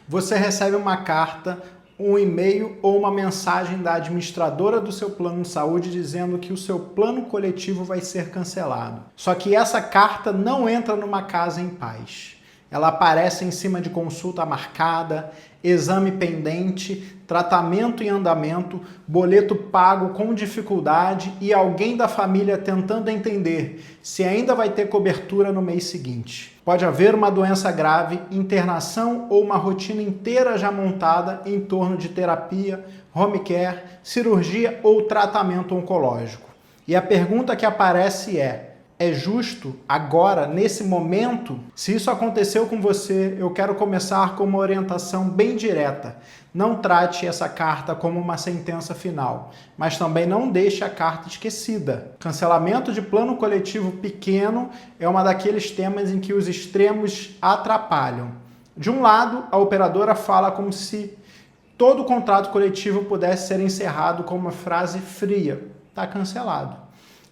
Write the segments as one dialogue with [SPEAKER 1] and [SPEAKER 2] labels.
[SPEAKER 1] Você recebe uma carta, um e-mail ou uma mensagem da administradora do seu plano de saúde dizendo que o seu plano coletivo vai ser cancelado. Só que essa carta não entra numa casa em paz. Ela aparece em cima de consulta marcada, exame pendente, tratamento em andamento, boleto pago com dificuldade e alguém da família tentando entender se ainda vai ter cobertura no mês seguinte. Pode haver uma doença grave, internação ou uma rotina inteira já montada em torno de terapia, home care, cirurgia ou tratamento oncológico. E a pergunta que aparece é justo agora, nesse momento? Se isso aconteceu com você, eu quero começar com uma orientação bem direta. Não trate essa carta como uma sentença final, mas também não deixe a carta esquecida. Cancelamento de plano coletivo pequeno é uma daqueles temas em que os extremos atrapalham. De um lado, a operadora fala como se todo o contrato coletivo pudesse ser encerrado com uma frase fria: está cancelado.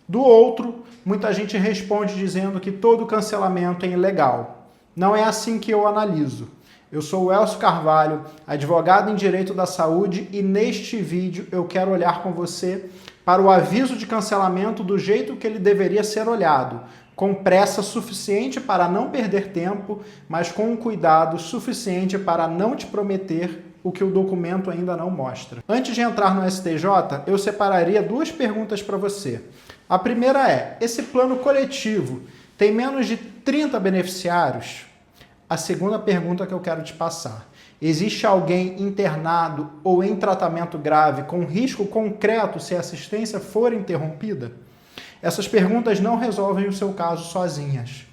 [SPEAKER 1] Do outro, muita gente responde dizendo que todo cancelamento é ilegal. Não é assim que eu analiso. Eu sou o Elcio Carvalho, advogado em Direito da Saúde, e neste vídeo eu quero olhar com você para o aviso de cancelamento do jeito que ele deveria ser olhado, com pressa suficiente para não perder tempo, mas com um cuidado suficiente para não te prometer o que o documento ainda não mostra. Antes de entrar no STJ, eu separaria duas perguntas para você. A primeira é: esse plano coletivo tem menos de 30 beneficiários? A segunda pergunta que eu quero te passar: existe alguém internado ou em tratamento grave com risco concreto se a assistência for interrompida? Essas perguntas não resolvem o seu caso sozinhas,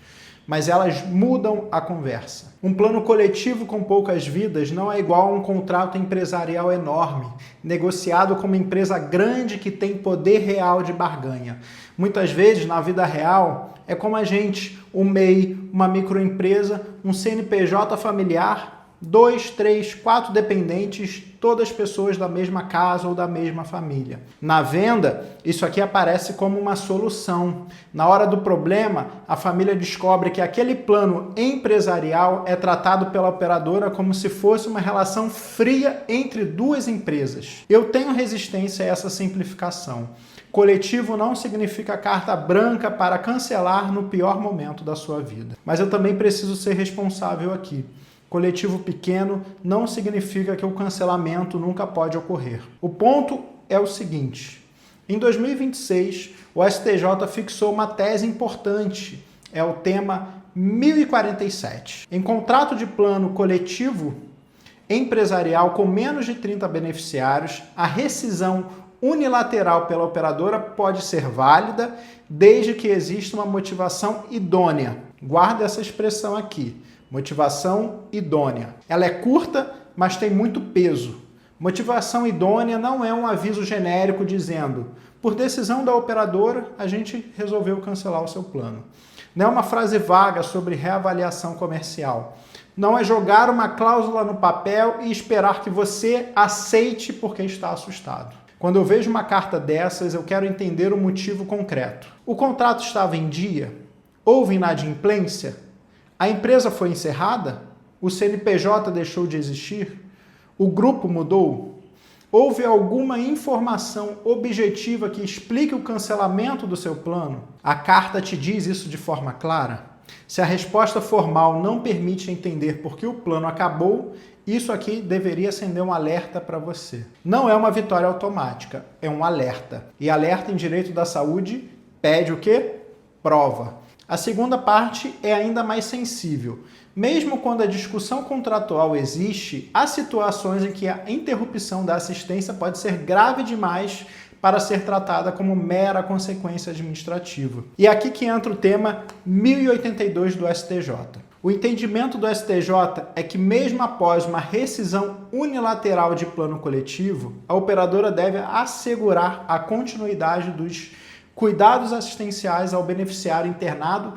[SPEAKER 1] mas elas mudam a conversa. Um plano coletivo com poucas vidas não é igual a um contrato empresarial enorme, negociado com uma empresa grande que tem poder real de barganha. Muitas vezes, na vida real, é como a gente, um MEI, uma microempresa, um CNPJ familiar, 2, 3, 4 dependentes, todas pessoas da mesma casa ou da mesma família. Na venda, isso aqui aparece como uma solução. Na hora do problema, a família descobre que aquele plano empresarial é tratado pela operadora como se fosse uma relação fria entre duas empresas. Eu tenho resistência a essa simplificação. Coletivo não significa carta branca para cancelar no pior momento da sua vida. Mas eu também preciso ser responsável aqui. Coletivo pequeno não significa que o cancelamento nunca pode ocorrer. O ponto é o seguinte: em 2026, o STJ fixou uma tese importante, é o tema 1047. Em contrato de plano coletivo empresarial com menos de 30 beneficiários, a rescisão unilateral pela operadora pode ser válida desde que exista uma motivação idônea. Guarda essa expressão aqui. Motivação idônea. Ela é curta, mas tem muito peso. Motivação idônea não é um aviso genérico dizendo: por decisão da operadora, a gente resolveu cancelar o seu plano. Não é uma frase vaga sobre reavaliação comercial. Não é jogar uma cláusula no papel e esperar que você aceite porque está assustado. Quando eu vejo uma carta dessas, eu quero entender o motivo concreto. O contrato estava em dia? Houve inadimplência? A empresa foi encerrada? O CNPJ deixou de existir? O grupo mudou? Houve alguma informação objetiva que explique o cancelamento do seu plano? A carta te diz isso de forma clara? Se a resposta formal não permite entender por que o plano acabou, isso aqui deveria acender um alerta para você. Não é uma vitória automática, é um alerta. E alerta em direito da saúde pede o quê? Prova. A segunda parte é ainda mais sensível. Mesmo quando a discussão contratual existe, há situações em que a interrupção da assistência pode ser grave demais para ser tratada como mera consequência administrativa. E é aqui que entra o tema 1082 do STJ. O entendimento do STJ é que mesmo após uma rescisão unilateral de plano coletivo, a operadora deve assegurar a continuidade dos cuidados assistenciais ao beneficiário internado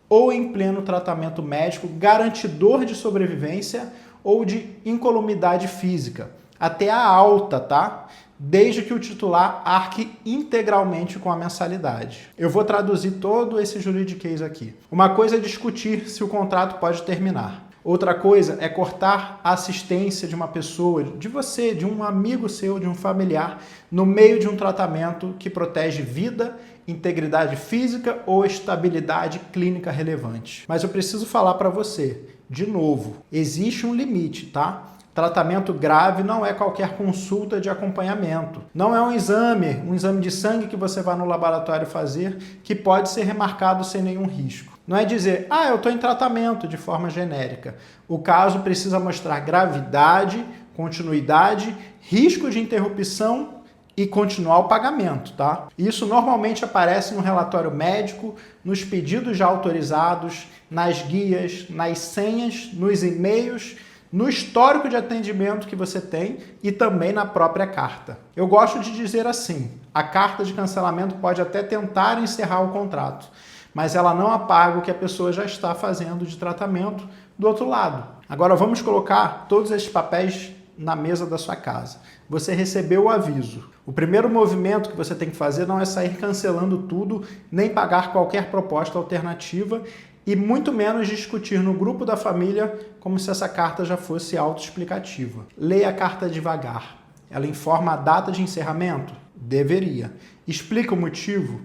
[SPEAKER 1] ou em pleno tratamento médico garantidor de sobrevivência ou de incolumidade física, até a alta, tá? Desde que o titular arque integralmente com a mensalidade. Eu vou traduzir todo esse juridiquês aqui. Uma coisa é discutir se o contrato pode terminar. Outra coisa é cortar a assistência de uma pessoa, de você, de um amigo seu, de um familiar, no meio de um tratamento que protege vida, integridade física ou estabilidade clínica relevante. Mas eu preciso falar para você, de novo, existe um limite, tá? Tratamento grave não é qualquer consulta de acompanhamento. Não é um exame de sangue que você vai no laboratório fazer, que pode ser remarcado sem nenhum risco. Não é dizer, eu estou em tratamento de forma genérica. O caso precisa mostrar gravidade, continuidade, risco de interrupção e continuar o pagamento, tá? Isso normalmente aparece no relatório médico, nos pedidos já autorizados, nas guias, nas senhas, nos e-mails, no histórico de atendimento que você tem e também na própria carta. Eu gosto de dizer assim, a carta de cancelamento pode até tentar encerrar o contrato, mas ela não apaga o que a pessoa já está fazendo de tratamento do outro lado. Agora vamos colocar todos esses papéis na mesa da sua casa. Você recebeu o aviso. O primeiro movimento que você tem que fazer não é sair cancelando tudo, nem pagar qualquer proposta alternativa e muito menos discutir no grupo da família como se essa carta já fosse autoexplicativa. Leia a carta devagar. Ela informa a data de encerramento? Deveria. Explica o motivo?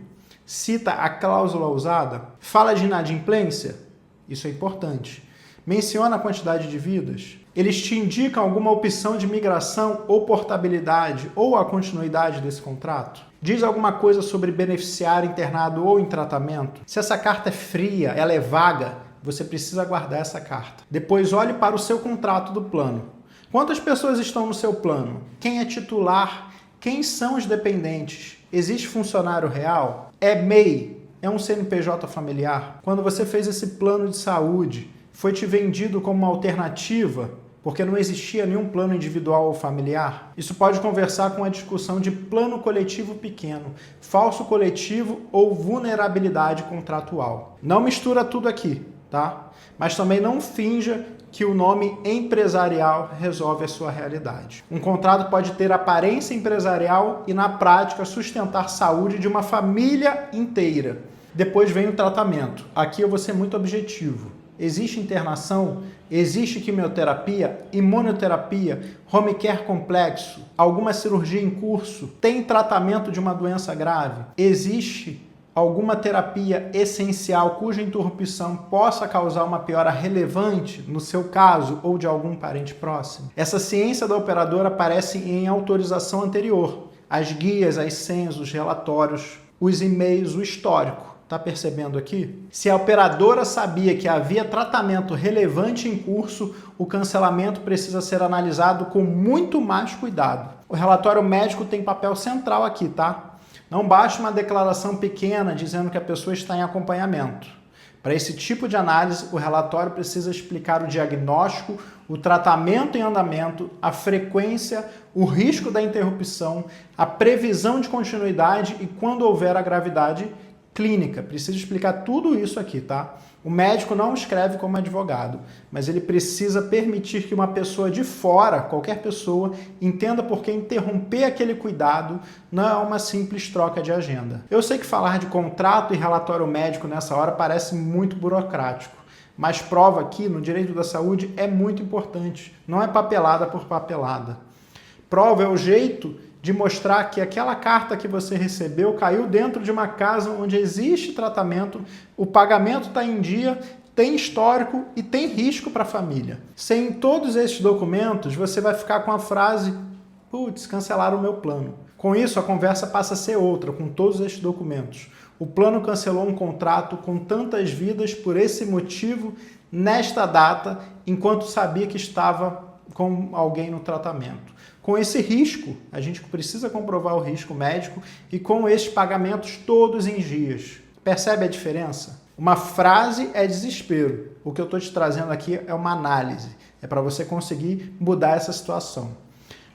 [SPEAKER 1] Cita a cláusula usada? Fala de inadimplência? Isso é importante. Menciona a quantidade de vidas? Eles te indicam alguma opção de migração ou portabilidade ou a continuidade desse contrato? Diz alguma coisa sobre beneficiário internado ou em tratamento? Se essa carta é fria, ela é vaga, você precisa guardar essa carta. Depois olhe para o seu contrato do plano. Quantas pessoas estão no seu plano? Quem é titular? Quem são os dependentes? Existe funcionário real? É MEI? É um CNPJ familiar? Quando você fez esse plano de saúde, foi te vendido como uma alternativa porque não existia nenhum plano individual ou familiar? Isso pode conversar com a discussão de plano coletivo pequeno, falso coletivo ou vulnerabilidade contratual. Não mistura tudo aqui, tá? Mas também não finja que o nome empresarial resolve a sua realidade. Um contrato pode ter aparência empresarial e, na prática, sustentar saúde de uma família inteira. Depois vem o tratamento. Aqui eu vou ser muito objetivo. Existe internação? Existe quimioterapia, imunoterapia, home care complexo, alguma cirurgia em curso? Tem tratamento de uma doença grave? Existe alguma terapia essencial cuja interrupção possa causar uma piora relevante no seu caso ou de algum parente próximo? Essa ciência da operadora aparece em autorização anterior. As guias, as senhas, os relatórios, os e-mails, o histórico. Está percebendo aqui? Se a operadora sabia que havia tratamento relevante em curso, o cancelamento precisa ser analisado com muito mais cuidado. O relatório médico tem papel central aqui, tá? Não basta uma declaração pequena dizendo que a pessoa está em acompanhamento. Para esse tipo de análise, o relatório precisa explicar o diagnóstico, o tratamento em andamento, a frequência, o risco da interrupção, a previsão de continuidade e, quando houver a gravidade clínica. Precisa explicar tudo isso aqui, tá? O médico não escreve como advogado, mas ele precisa permitir que uma pessoa de fora, qualquer pessoa, entenda por que interromper aquele cuidado não é uma simples troca de agenda. Eu sei que falar de contrato e relatório médico nessa hora parece muito burocrático, mas prova aqui no direito da saúde é muito importante. Não é papelada por papelada. Prova é o jeito de mostrar que aquela carta que você recebeu caiu dentro de uma casa onde existe tratamento, o pagamento está em dia, tem histórico e tem risco para a família. Sem todos esses documentos, você vai ficar com a frase, putz, cancelaram o meu plano. Com isso, a conversa passa a ser outra, com todos esses documentos. O plano cancelou um contrato com tantas vidas por esse motivo, nesta data, enquanto sabia que estava com alguém no tratamento. Com esse risco, a gente precisa comprovar o risco médico e com esses pagamentos todos em dias. Percebe a diferença? Uma frase é desespero. O que eu estou te trazendo aqui é uma análise. É para você conseguir mudar essa situação.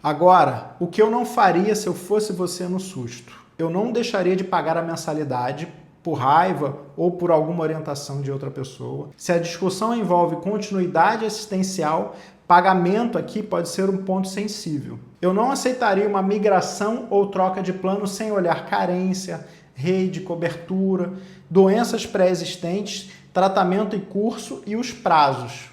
[SPEAKER 1] Agora, o que eu não faria se eu fosse você no susto? Eu não deixaria de pagar a mensalidade por raiva ou por alguma orientação de outra pessoa. Se a discussão envolve continuidade assistencial, pagamento aqui pode ser um ponto sensível. Eu não aceitaria uma migração ou troca de plano sem olhar carência, rede, cobertura, doenças pré-existentes, tratamento em curso e os prazos.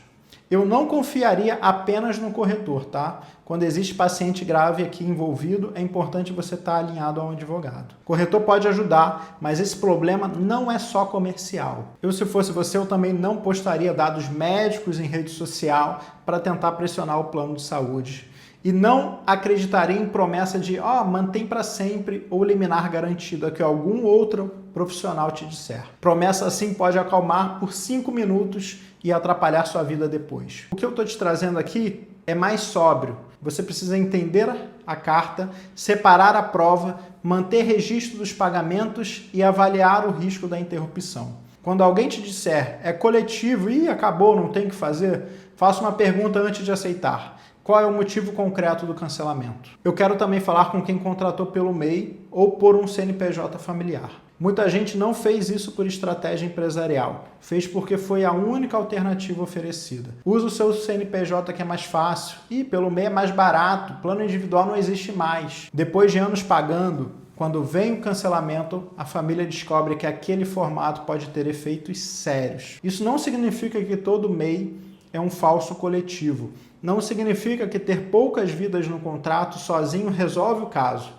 [SPEAKER 1] Eu não confiaria apenas no corretor, tá? Quando existe paciente grave aqui envolvido, é importante você estar alinhado a um advogado. O corretor pode ajudar, mas esse problema não é só comercial. Eu, se fosse você, eu também não postaria dados médicos em rede social para tentar pressionar o plano de saúde. E não acreditaria em promessa de mantém para sempre ou liminar garantido, a que algum outro profissional te disser. Promessa assim pode acalmar por 5 minutos e atrapalhar sua vida depois. O que eu estou te trazendo aqui é mais sóbrio. Você precisa entender a carta, separar a prova, manter registro dos pagamentos e avaliar o risco da interrupção. Quando alguém te disser é coletivo e acabou, não tem o que fazer, faça uma pergunta antes de aceitar. Qual é o motivo concreto do cancelamento? Eu quero também falar com quem contratou pelo MEI ou por um CNPJ familiar. Muita gente não fez isso por estratégia empresarial, fez porque foi a única alternativa oferecida. Usa o seu CNPJ que é mais fácil e pelo MEI é mais barato, plano individual não existe mais. Depois de anos pagando, quando vem o cancelamento, a família descobre que aquele formato pode ter efeitos sérios. Isso não significa que todo MEI é um falso coletivo. Não significa que ter poucas vidas no contrato sozinho resolve o caso,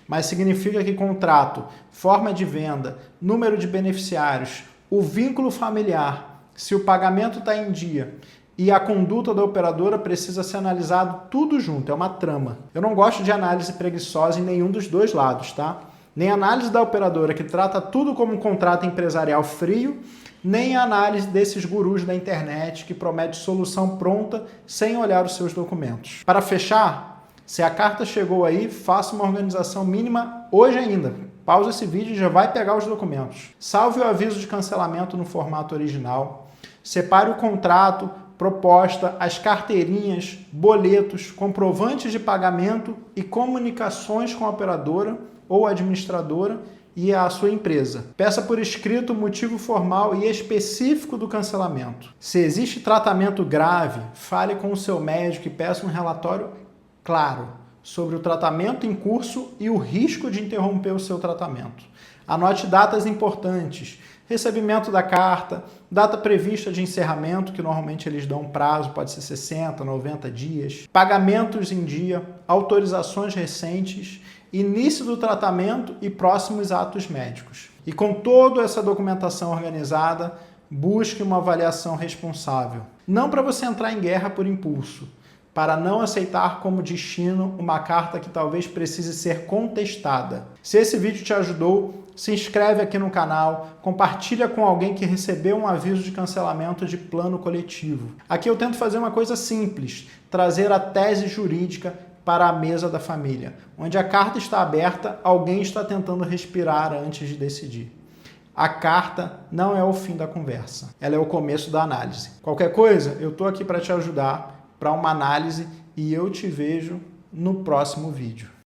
[SPEAKER 1] mas significa que contrato, forma de venda, número de beneficiários, o vínculo familiar, se o pagamento está em dia e a conduta da operadora precisa ser analisado tudo junto, é uma trama. Eu não gosto de análise preguiçosa em nenhum dos dois lados, tá? Nem análise da operadora que trata tudo como um contrato empresarial frio, nem a análise desses gurus da internet que promete solução pronta sem olhar os seus documentos. Para fechar, se a carta chegou aí, faça uma organização mínima hoje ainda. Pausa esse vídeo e já vai pegar os documentos. Salve o aviso de cancelamento no formato original. Separe o contrato, proposta, as carteirinhas, boletos, comprovantes de pagamento e comunicações com a operadora ou administradora e a sua empresa. Peça por escrito o motivo formal e específico do cancelamento. Se existe tratamento grave, fale com o seu médico e peça um relatório claro sobre o tratamento em curso e o risco de interromper o seu tratamento. Anote datas importantes, recebimento da carta, data prevista de encerramento, que normalmente eles dão um prazo, pode ser 60, 90 dias, pagamentos em dia, autorizações recentes, início do tratamento e próximos atos médicos. E com toda essa documentação organizada, busque uma avaliação responsável. Não para você entrar em guerra por impulso, para não aceitar como destino uma carta que talvez precise ser contestada. Se esse vídeo te ajudou, se inscreve aqui no canal, compartilha com alguém que recebeu um aviso de cancelamento de plano coletivo. Aqui eu tento fazer uma coisa simples, trazer a tese jurídica para a mesa da família. Onde a carta está aberta, alguém está tentando respirar antes de decidir. A carta não é o fim da conversa, ela é o começo da análise. Qualquer coisa, eu estou aqui para te ajudar para uma análise e eu te vejo no próximo vídeo.